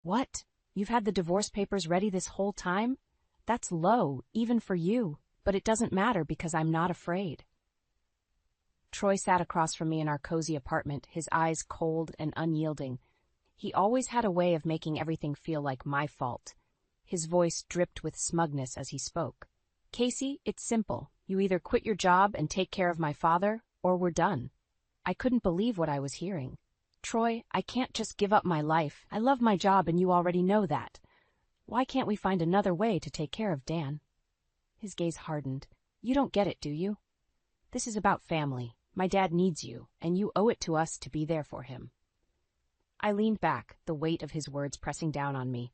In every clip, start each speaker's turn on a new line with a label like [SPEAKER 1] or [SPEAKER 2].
[SPEAKER 1] What? You've had the divorce papers ready this whole time? That's low, even for you, but it doesn't matter because I'm not afraid. Troy sat across from me in our cozy apartment, his eyes cold and unyielding. He always had a way of making everything feel like my fault. His voice dripped with smugness as he spoke. Casey, it's simple. You either quit your job and take care of my father, or we're done. I couldn't believe what I was hearing. Troy, I can't just give up my life. I love my job and you already know that. Why can't we find another way to take care of Dan? His gaze hardened. You don't get it, do you? This is about family. My dad needs you, and you owe it to us to be there for him. I leaned back, the weight of his words pressing down on me.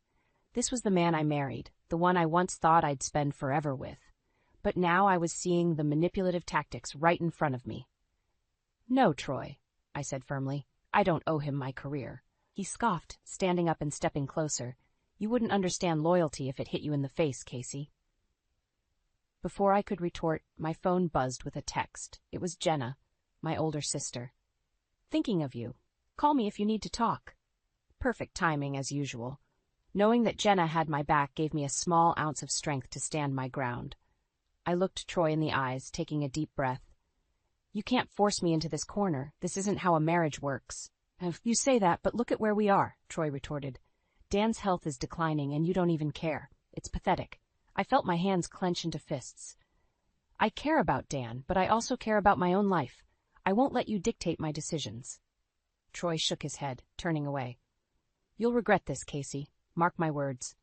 [SPEAKER 1] This was the man I married, the one I once thought I'd spend forever with. But now I was seeing the manipulative tactics right in front of me. No, Troy, I said firmly. I don't owe him my career. He scoffed, standing up and stepping closer. You wouldn't understand loyalty if it hit you in the face, Casey. Before I could retort, my phone buzzed with a text. It was Jenna, my older sister. Thinking of you. Call me if you need to talk. Perfect timing, as usual. Knowing that Jenna had my back gave me a small ounce of strength to stand my ground. I looked Troy in the eyes, taking a deep breath. You can't force me into this corner. This isn't how a marriage works. You say that, but look at where we are, Troy retorted. Dan's health is declining, and you don't even care. It's pathetic. I felt my hands clench into fists. I care about Dan, but I also care about my own life. I won't let you dictate my decisions. Troy shook his head, turning away. You'll regret this, Casey. Mark my words.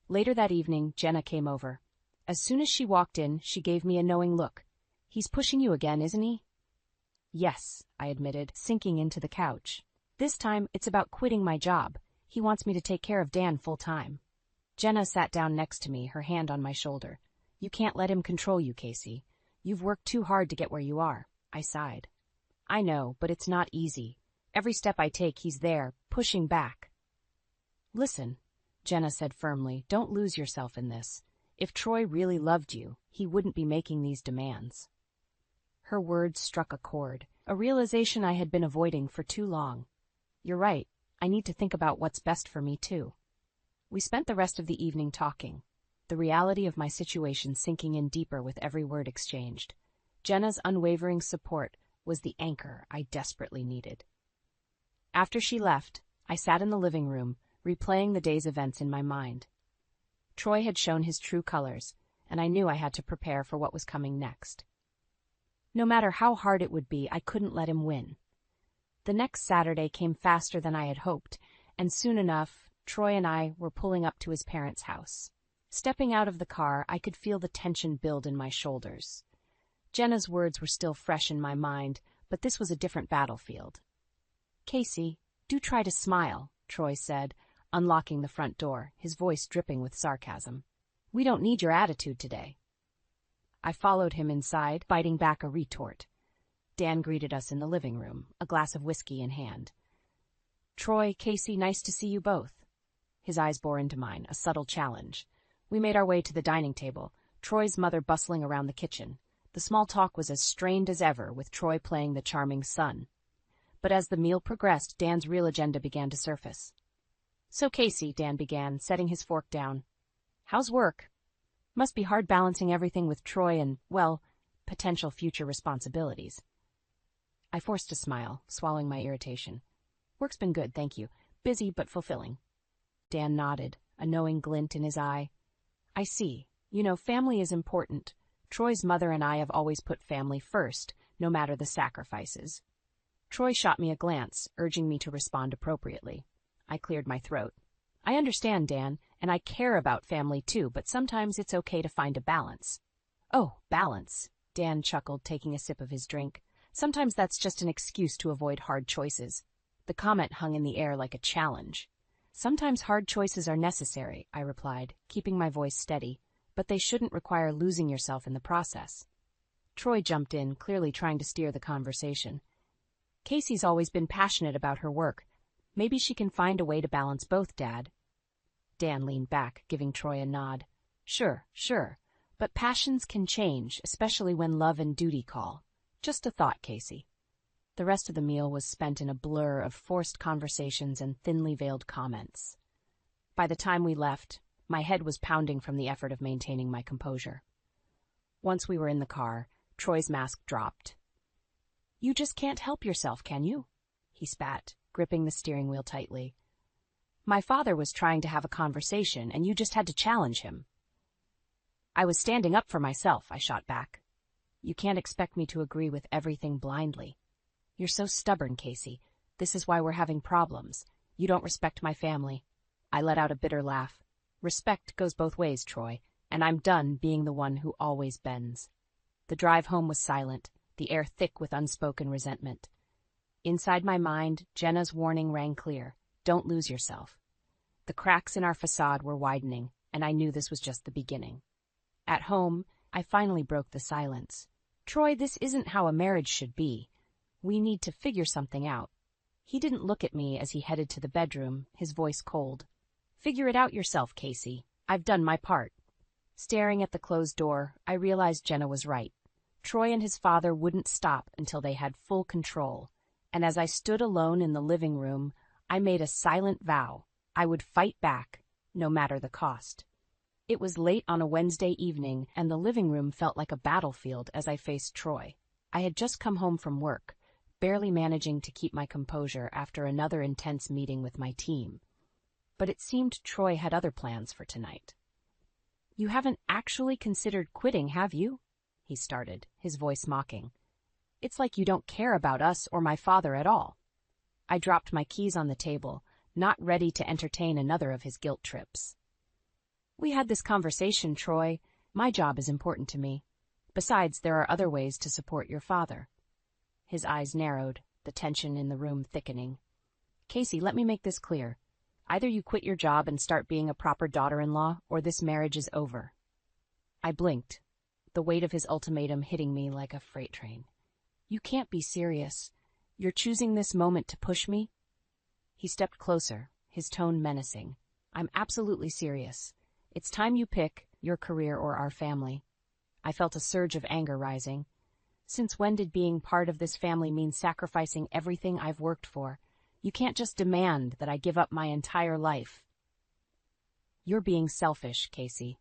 [SPEAKER 1] Later that evening, Jenna came over. As soon as she walked in, she gave me a knowing look. He's pushing you again, isn't he? Yes, I admitted, sinking into the couch. This time, it's about quitting my job. He wants me to take care of Dan full-time. Jenna sat down next to me, her hand on my shoulder. You can't let him control you, Casey. You've worked too hard to get where you are. I sighed. I know, but it's not easy. Every step I take, he's there, pushing back. Listen, Jenna said firmly, don't lose yourself in this. If Troy really loved you, he wouldn't be making these demands. Her words struck a chord, a realization I had been avoiding for too long. You're right. I need to think about what's best for me, too. We spent the rest of the evening talking, the reality of my situation sinking in deeper with every word exchanged. Jenna's unwavering support was the anchor I desperately needed. After she left, I sat in the living room, replaying the day's events in my mind. Troy had shown his true colors, and I knew I had to prepare for what was coming next. No matter how hard it would be, I couldn't let him win. The next Saturday came faster than I had hoped, and soon enough, Troy and I were pulling up to his parents' house. Stepping out of the car, I could feel the tension build in my shoulders. Jenna's words were still fresh in my mind, but this was a different battlefield. Casey, do try to smile, Troy said, unlocking the front door, his voice dripping with sarcasm. We don't need your attitude today. I followed him inside, biting back a retort. Dan greeted us in the living room, a glass of whiskey in hand. Troy, Casey, nice to see you both. His eyes bore into mine, a subtle challenge. We made our way to the dining table, Troy's mother bustling around the kitchen. The small talk was as strained as ever, with Troy playing the charming son. But as the meal progressed, Dan's real agenda began to surface. So Casey, Dan began, setting his fork down. How's work? Must be hard balancing everything with Troy and, well, potential future responsibilities. I forced a smile, swallowing my irritation. Work's been good, thank you. Busy but fulfilling. Dan nodded, a knowing glint in his eye. I see. You know, family is important. Troy's mother and I have always put family first, no matter the sacrifices. Troy shot me a glance, urging me to respond appropriately. I cleared my throat. I understand, Dan, and I care about family too, but sometimes it's okay to find a balance. Oh, balance, Dan chuckled, taking a sip of his drink. Sometimes that's just an excuse to avoid hard choices. The comment hung in the air like a challenge. Sometimes hard choices are necessary, I replied, keeping my voice steady, but they shouldn't require losing yourself in the process. Troy jumped in, clearly trying to steer the conversation. Casey's always been passionate about her work. Maybe she can find a way to balance both, Dad. Dan leaned back, giving Troy a nod. Sure, but passions can change, especially when love and duty call. Just a thought, Casey. The rest of the meal was spent in a blur of forced conversations and thinly veiled comments. By the time we left, my head was pounding from the effort of maintaining my composure. Once we were in the car, Troy's mask dropped. "You just can't help yourself, can you?" he spat, gripping the steering wheel tightly. "My father was trying to have a conversation, and you just had to challenge him." "I was standing up for myself," I shot back. "You can't expect me to agree with everything blindly. You're so stubborn, Casey. This is why we're having problems. You don't respect my family." I let out a bitter laugh. "Respect goes both ways, Troy, and I'm done being the one who always bends." The drive home was silent, the air thick with unspoken resentment. Inside my mind, Jenna's warning rang clear: don't lose yourself. The cracks in our facade were widening, and I knew this was just the beginning. At home, I finally broke the silence. "Troy, this isn't how a marriage should be. We need to figure something out." He didn't look at me as he headed to the bedroom, his voice cold. "Figure it out yourself, Casey. I've done my part." Staring at the closed door, I realized Jenna was right. Troy and his father wouldn't stop until they had full control, and as I stood alone in the living room, I made a silent vow: I would fight back, no matter the cost. It was late on a Wednesday evening, and the living room felt like a battlefield as I faced Troy. I had just come home from work, barely managing to keep my composure after another intense meeting with my team. But it seemed Troy had other plans for tonight. "You haven't actually considered quitting, have you?" he started, his voice mocking. "It's like you don't care about us or my father at all." I dropped my keys on the table, not ready to entertain another of his guilt trips. "We had this conversation, Troy. My job is important to me. Besides, there are other ways to support your father." His eyes narrowed, the tension in the room thickening. "Casey, let me make this clear. Either you quit your job and start being a proper daughter-in-law, or this marriage is over." I blinked, the weight of his ultimatum hitting me like a freight train. "You can't be serious. You're choosing this moment to push me?" He stepped closer, his tone menacing. "I'm absolutely serious. It's time you pick your career or our family." I felt a surge of anger rising. Since when did being part of this family mean sacrificing everything I've worked for? You can't just demand that I give up my entire life. "You're being selfish, Casey.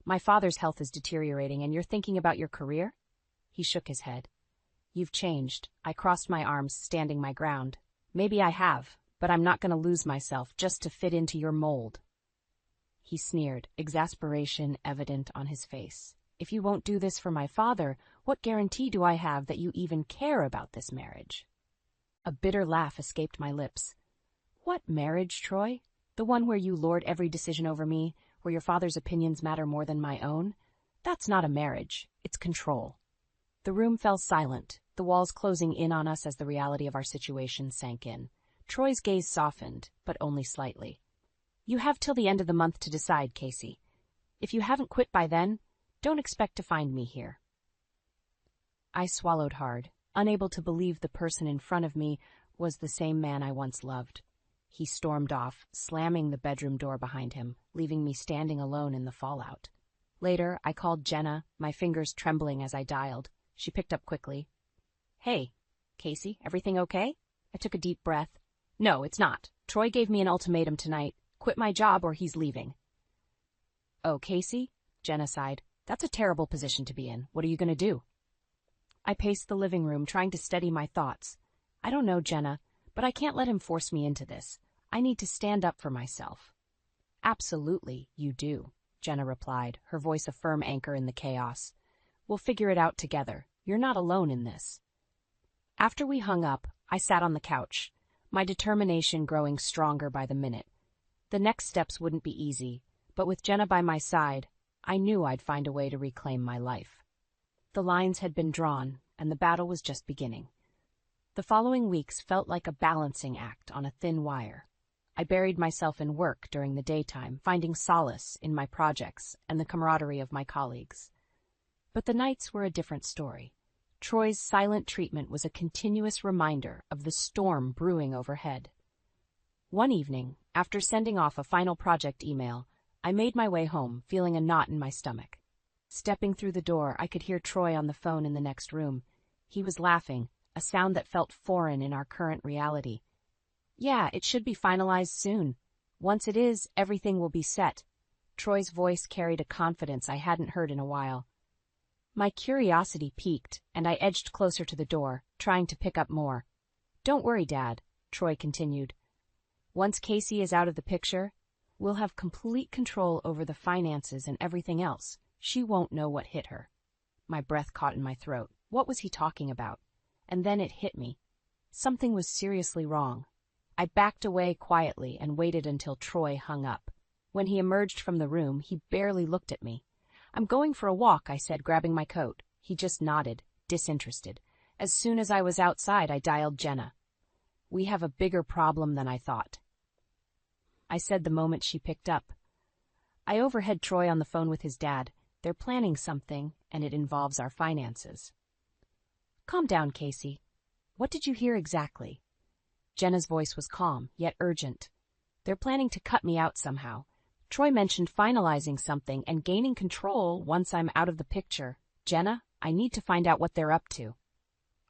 [SPEAKER 1] My father's health is deteriorating, and you're thinking about your career?" He shook his head. "You've changed." I crossed my arms, standing my ground. "Maybe I have, but I'm not going to lose myself just to fit into your mold." He sneered, exasperation evident on his face. "If you won't do this for my father, what guarantee do I have that you even care about this marriage?" A bitter laugh escaped my lips. "What marriage, Troy? The one where you lord every decision over me, where your father's opinions matter more than my own? That's not a marriage. It's control." The room fell silent, the walls closing in on us as the reality of our situation sank in. Troy's gaze softened, but only slightly. "You have till the end of the month to decide, Casey. If you haven't quit by then, don't expect to find me here." I swallowed hard, unable to believe the person in front of me was the same man I once loved. He stormed off, slamming the bedroom door behind him, leaving me standing alone in the fallout. Later, I called Jenna, my fingers trembling as I dialed. She picked up quickly. "Hey, Casey, everything okay?" I took a deep breath. "No, it's not. Troy gave me an ultimatum tonight. Quit my job or he's leaving." "Oh, Casey?" Jenna sighed. "That's a terrible position to be in. What are you going to do?" I paced the living room, trying to steady my thoughts. "I don't know, Jenna, but I can't let him force me into this. I need to stand up for myself." "Absolutely, you do," Jenna replied, her voice a firm anchor in the chaos. "We'll figure it out together. You're not alone in this." After we hung up, I sat on the couch, my determination growing stronger by the minute. The next steps wouldn't be easy, but with Jenna by my side, I knew I'd find a way to reclaim my life. The lines had been drawn, and the battle was just beginning. The following weeks felt like a balancing act on a thin wire. I buried myself in work during the daytime, finding solace in my projects and the camaraderie of my colleagues. But the nights were a different story. Troy's silent treatment was a continuous reminder of the storm brewing overhead. One evening, after sending off a final project email, I made my way home, feeling a knot in my stomach. Stepping through the door, I could hear Troy on the phone in the next room. He was laughing, a sound that felt foreign in our current reality. "Yeah, it should be finalized soon. Once it is, everything will be set. Troy's voice carried a confidence I hadn't heard in a while. My curiosity piqued, and I edged closer to the door, trying to pick up more. "Don't worry, Dad," Troy continued. "Once Casey is out of the picture, we'll have complete control over the finances and everything else. She won't know what hit her." My breath caught in my throat. What was he talking about? And then it hit me. Something was seriously wrong. I backed away quietly and waited until Troy hung up. When he emerged from the room, he barely looked at me. "I'm going for a walk," I said, grabbing my coat. He just nodded, disinterested. As soon as I was outside, I dialed Jenna. "We have a bigger problem than I thought," I said the moment she picked up. I overheard Troy on the phone with his dad. "They're planning something, and it involves our finances." "Calm down, Casey. What did you hear exactly?" Jenna's voice was calm, yet urgent. "They're planning to cut me out somehow. Troy mentioned finalizing something and gaining control once I'm out of the picture. Jenna, I need to find out what they're up to."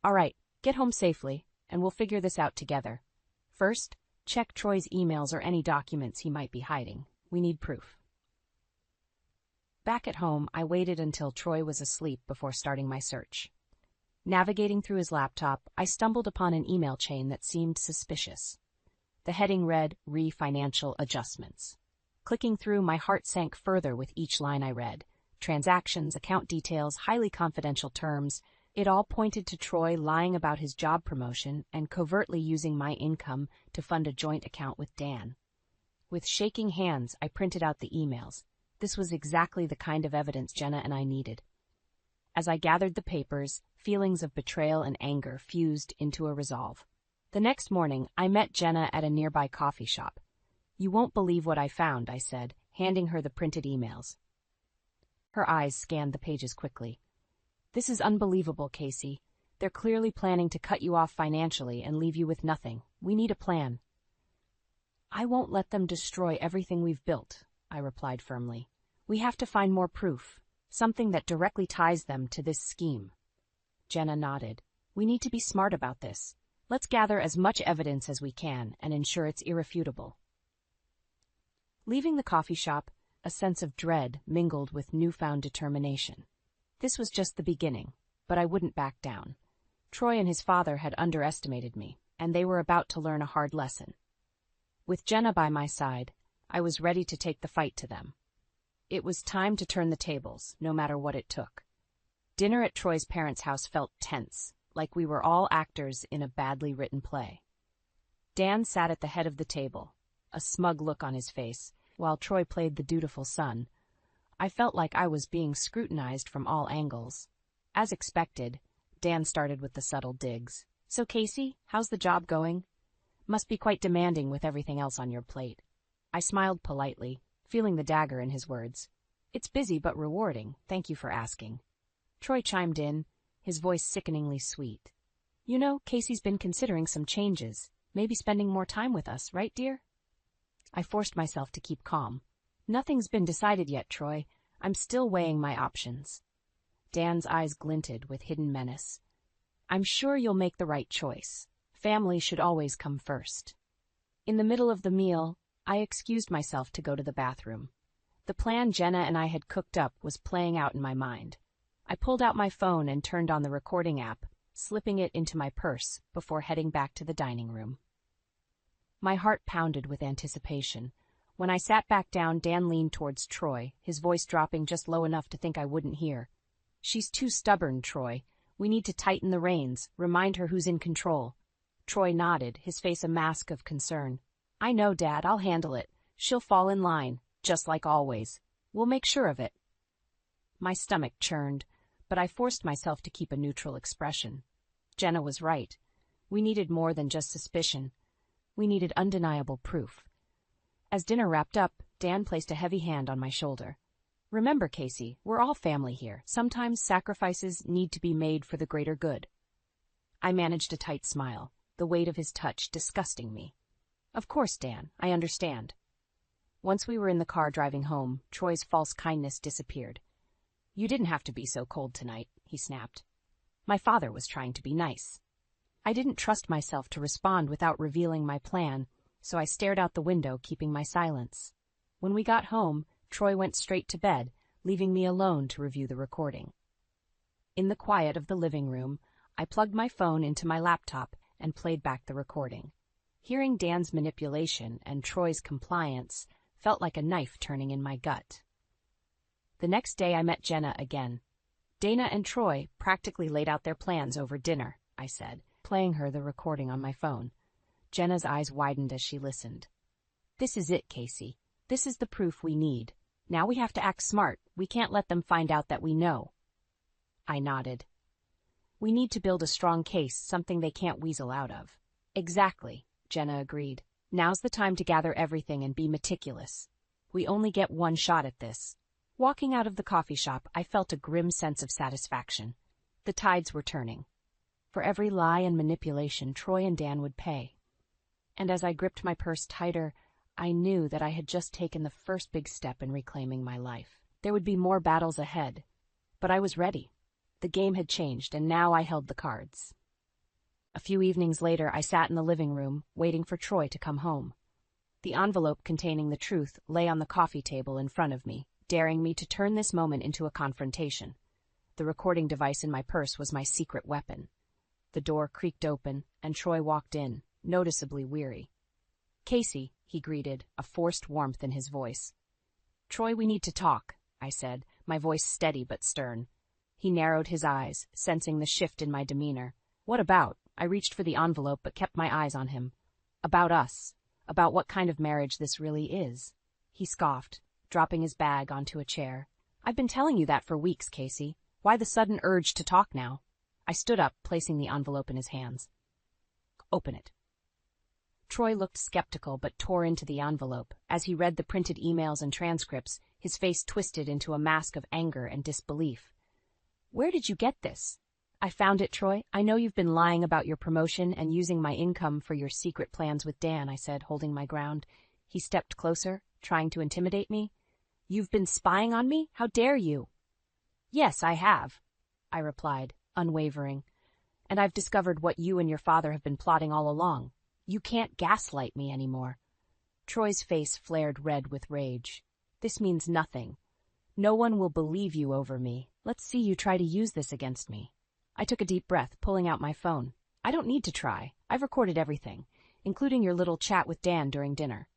[SPEAKER 1] "All right, get home safely, and we'll figure this out together. First, check Troy's emails or any documents he might be hiding. We need proof." Back at home, I waited until Troy was asleep before starting my search. Navigating through his laptop, I stumbled upon an email chain that seemed suspicious. The heading read, "Financial Adjustments." Clicking through, my heart sank further with each line I read. Transactions, account details, highly confidential terms. It all pointed to Troy lying about his job promotion and covertly using my income to fund a joint account with Dan. With shaking hands, I printed out the emails. This was exactly the kind of evidence Jenna and I needed. As I gathered the papers, feelings of betrayal and anger fused into a resolve. The next morning, I met Jenna at a nearby coffee shop. "You won't believe what I found," I said, handing her the printed emails. Her eyes scanned the pages quickly. "This is unbelievable, Casey. They're clearly planning to cut you off financially and leave you with nothing. We need a plan." "I won't let them destroy everything we've built," I replied firmly. "We have to find more proof, something that directly ties them to this scheme." Jenna nodded. "We need to be smart about this. Let's gather as much evidence as we can and ensure it's irrefutable." Leaving the coffee shop, a sense of dread mingled with newfound determination. This was just the beginning, but I wouldn't back down. Troy and his father had underestimated me, and they were about to learn a hard lesson. With Jenna by my side, I was ready to take the fight to them. It was time to turn the tables, no matter what it took. Dinner at Troy's parents' house felt tense, like we were all actors in a badly written play. Dan sat at the head of the table, a smug look on his face, while Troy played the dutiful son. I felt like I was being scrutinized from all angles. As expected, Dan started with the subtle digs. "So, Casey, how's the job going? Must be quite demanding with everything else on your plate." I smiled politely, feeling the dagger in his words. "It's busy but rewarding, thank you for asking." Troy chimed in, his voice sickeningly sweet. "You know, Casey's been considering some changes, maybe spending more time with us, right, dear?" I forced myself to keep calm. "Nothing's been decided yet, Troy. I'm still weighing my options." Dan's eyes glinted with hidden menace. "I'm sure you'll make the right choice. Family should always come first." In the middle of the meal, I excused myself to go to the bathroom. The plan Jenna and I had cooked up was playing out in my mind. I pulled out my phone and turned on the recording app, slipping it into my purse before heading back to the dining room. My heart pounded with anticipation. When I sat back down, Dan leaned towards Troy, his voice dropping just low enough to think I wouldn't hear. "She's too stubborn, Troy. We need to tighten the reins, remind her who's in control." Troy nodded, his face a mask of concern. "I know, Dad, I'll handle it. She'll fall in line, just like always. We'll make sure of it." My stomach churned, but I forced myself to keep a neutral expression. Jenna was right. We needed more than just suspicion. We needed undeniable proof. As dinner wrapped up, Dan placed a heavy hand on my shoulder. "Remember, Casey, we're all family here. Sometimes sacrifices need to be made for the greater good." I managed a tight smile, the weight of his touch disgusting me. "Of course, Dan, I understand." Once we were in the car driving home, Troy's false kindness disappeared. "You didn't have to be so cold tonight," he snapped. "My father was trying to be nice." I didn't trust myself to respond without revealing my plan, so I stared out the window, keeping my silence. When we got home, Troy went straight to bed, leaving me alone to review the recording. In the quiet of the living room, I plugged my phone into my laptop and played back the recording. Hearing Dan's manipulation and Troy's compliance felt like a knife turning in my gut. The next day I met Jenna again. Dana and Troy practically laid out their plans over dinner, I said, playing her the recording on my phone. Jenna's eyes widened as she listened. This is it, Casey. This is the proof we need. Now we have to act smart. We can't let them find out that we know. I nodded. We need to build a strong case, something they can't weasel out of. Exactly, Jenna agreed. Now's the time to gather everything and be meticulous. We only get one shot at this. Walking out of the coffee shop, I felt a grim sense of satisfaction. The tides were turning. For every lie and manipulation, Troy and Dan would pay. And as I gripped my purse tighter, I knew that I had just taken the first big step in reclaiming my life. There would be more battles ahead, but I was ready. The game had changed, and now I held the cards. A few evenings later, I sat in the living room, waiting for Troy to come home. The envelope containing the truth lay on the coffee table in front of me, daring me to turn this moment into a confrontation. The recording device in my purse was my secret weapon. The door creaked open, and Troy walked in, noticeably weary. Casey, he greeted, a forced warmth in his voice. Troy, we need to talk, I said, my voice steady but stern. He narrowed his eyes, sensing the shift in my demeanor. What about? I reached for the envelope but kept my eyes on him. About us. About what kind of marriage this really is. He scoffed, dropping his bag onto a chair. I've been telling you that for weeks, Casey. Why the sudden urge to talk now? I stood up, placing the envelope in his hands. Open it. Troy looked skeptical but tore into the envelope. As he read the printed emails and transcripts, his face twisted into a mask of anger and disbelief. Where did you get this? I found it, Troy. I know you've been lying about your promotion and using my income for your secret plans with Dan, I said, holding my ground. He stepped closer, trying to intimidate me. You've been spying on me? How dare you? Yes, I have, I replied, unwavering. And I've discovered what you and your father have been plotting all along. You can't gaslight me anymore. Troy's face flared red with rage. This means nothing. No one will believe you over me. Let's see you try to use this against me. I took a deep breath, pulling out my phone. I don't need to try. I've recorded everything, including your little chat with Dan during dinner.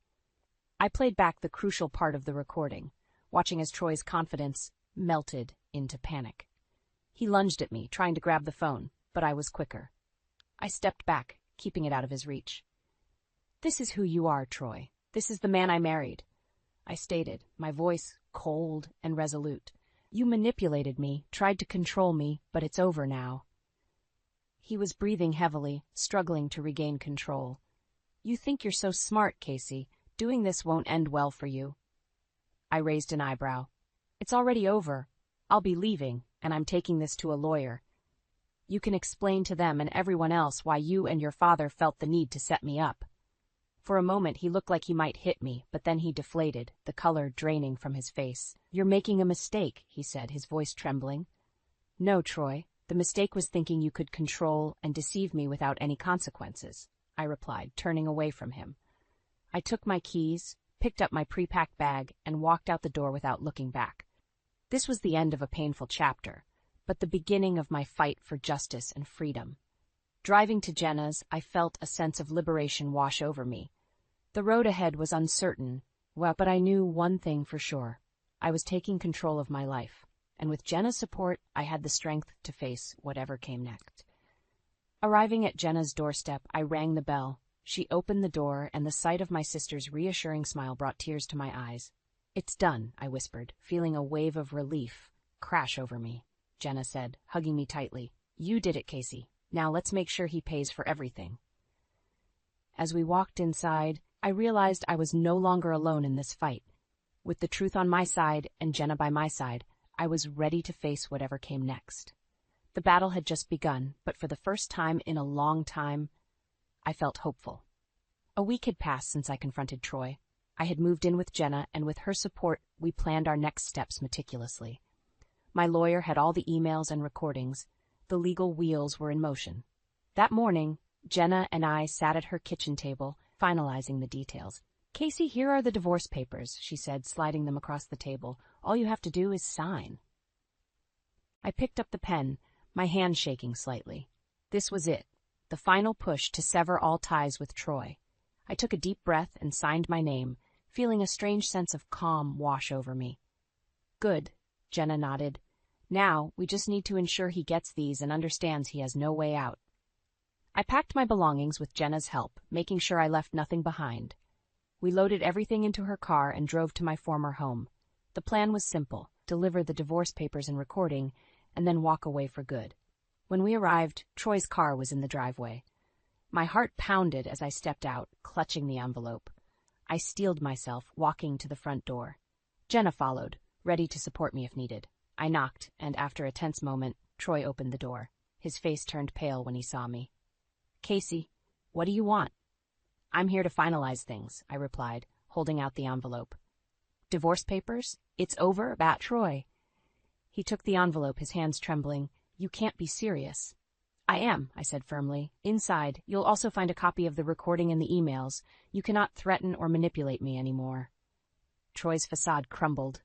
[SPEAKER 1] I played back the crucial part of the recording, watching as Troy's confidence melted into panic. He lunged at me, trying to grab the phone, but I was quicker. I stepped back, keeping it out of his reach. This is who you are, Troy. This is the man I married, I stated, my voice cold and resolute. You manipulated me, tried to control me, but it's over now. He was breathing heavily, struggling to regain control. You think you're so smart, Casey. Doing this won't end well for you. I raised an eyebrow. It's already over. I'll be leaving, and I'm taking this to a lawyer. You can explain to them and everyone else why you and your father felt the need to set me up. For a moment he looked like he might hit me, but then he deflated, the color draining from his face. You're making a mistake, he said, his voice trembling. No, Troy. The mistake was thinking you could control and deceive me without any consequences, I replied, turning away from him. I took my keys, picked up my pre-packed bag, and walked out the door without looking back. This was the end of a painful chapter, but the beginning of my fight for justice and freedom. Driving to Jenna's, I felt a sense of liberation wash over me. The road ahead was uncertain, but I knew one thing for sure. I was taking control of my life, and with Jenna's support, I had the strength to face whatever came next. Arriving at Jenna's doorstep, I rang the bell. She opened the door, and the sight of my sister's reassuring smile brought tears to my eyes. It's done, I whispered, feeling a wave of relief crash over me. Jenna said, hugging me tightly. You did it, Casey. Now let's make sure he pays for everything. As we walked inside, I realized I was no longer alone in this fight. With the truth on my side and Jenna by my side, I was ready to face whatever came next. The battle had just begun, but for the first time in a long time, I felt hopeful. A week had passed since I confronted Troy. I had moved in with Jenna, and with her support, we planned our next steps meticulously. My lawyer had all the emails and recordings. The legal wheels were in motion. That morning, Jenna and I sat at her kitchen table, finalizing the details. "Casey, here are the divorce papers," she said, sliding them across the table. "All you have to do is sign." I picked up the pen, my hand shaking slightly. This was it, the final push to sever all ties with Troy. I took a deep breath and signed my name, feeling a strange sense of calm wash over me. "Good," Jenna nodded. "Now, we just need to ensure he gets these and understands he has no way out." I packed my belongings with Jenna's help, making sure I left nothing behind. We loaded everything into her car and drove to my former home. The plan was simple: deliver the divorce papers and recording, and then walk away for good. When we arrived, Troy's car was in the driveway. My heart pounded as I stepped out, clutching the envelope. I steeled myself, walking to the front door. Jenna followed, ready to support me if needed. I knocked, and after a tense moment, Troy opened the door. His face turned pale when he saw me. "Casey, what do you want?" "I'm here to finalize things," I replied, holding out the envelope. "Divorce papers? It's over, bat Troy." He took the envelope, his hands trembling. "You can't be serious." "I am," I said firmly. "Inside, you'll also find a copy of the recording and the emails. You cannot threaten or manipulate me anymore." Troy's facade crumbled.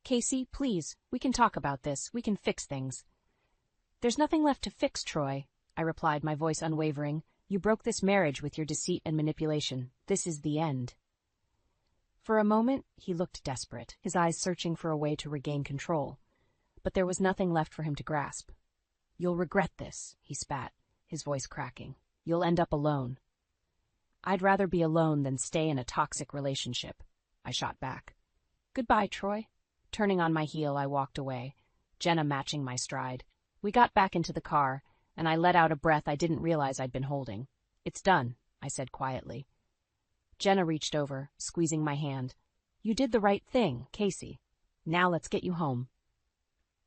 [SPEAKER 1] "Casey, please, we can talk about this. We can fix things." "There's nothing left to fix, Troy," I replied, my voice unwavering. "You broke this marriage with your deceit and manipulation. This is the end." For a moment, he looked desperate, his eyes searching for a way to regain control. But there was nothing left for him to grasp. "You'll regret this," he spat, his voice cracking. "You'll end up alone." "I'd rather be alone than stay in a toxic relationship," I shot back. "Goodbye, Troy." Turning on my heel, I walked away, Jenna matching my stride. We got back into the car, and I let out a breath I didn't realize I'd been holding. "It's done," I said quietly. Jenna reached over, squeezing my hand. "You did the right thing, Casey. Now let's get you home."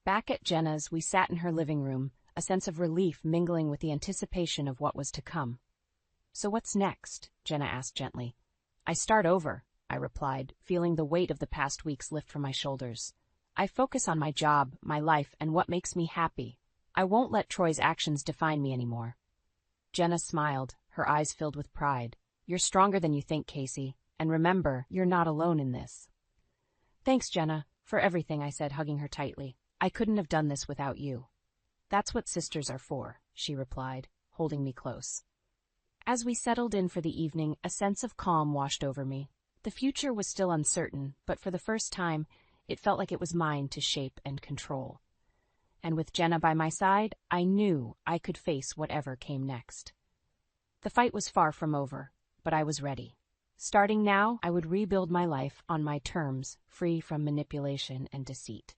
[SPEAKER 1] Back at Jenna's, we sat in her living room, a sense of relief mingling with the anticipation of what was to come. "So what's next?" Jenna asked gently. "I start over," I replied, feeling the weight of the past weeks lift from my shoulders. "I focus on my job, my life, and what makes me happy. I won't let Troy's actions define me anymore." Jenna smiled, her eyes filled with pride. "You're stronger than you think, Casey, and remember, you're not alone in this." "Thanks, Jenna, for everything," I said, hugging her tightly. "I couldn't have done this without you." "That's what sisters are for," she replied, holding me close. As we settled in for the evening, a sense of calm washed over me. The future was still uncertain, but for the first time, it felt like it was mine to shape and control. And with Jenna by my side, I knew I could face whatever came next. The fight was far from over, but I was ready. Starting now, I would rebuild my life on my terms, free from manipulation and deceit.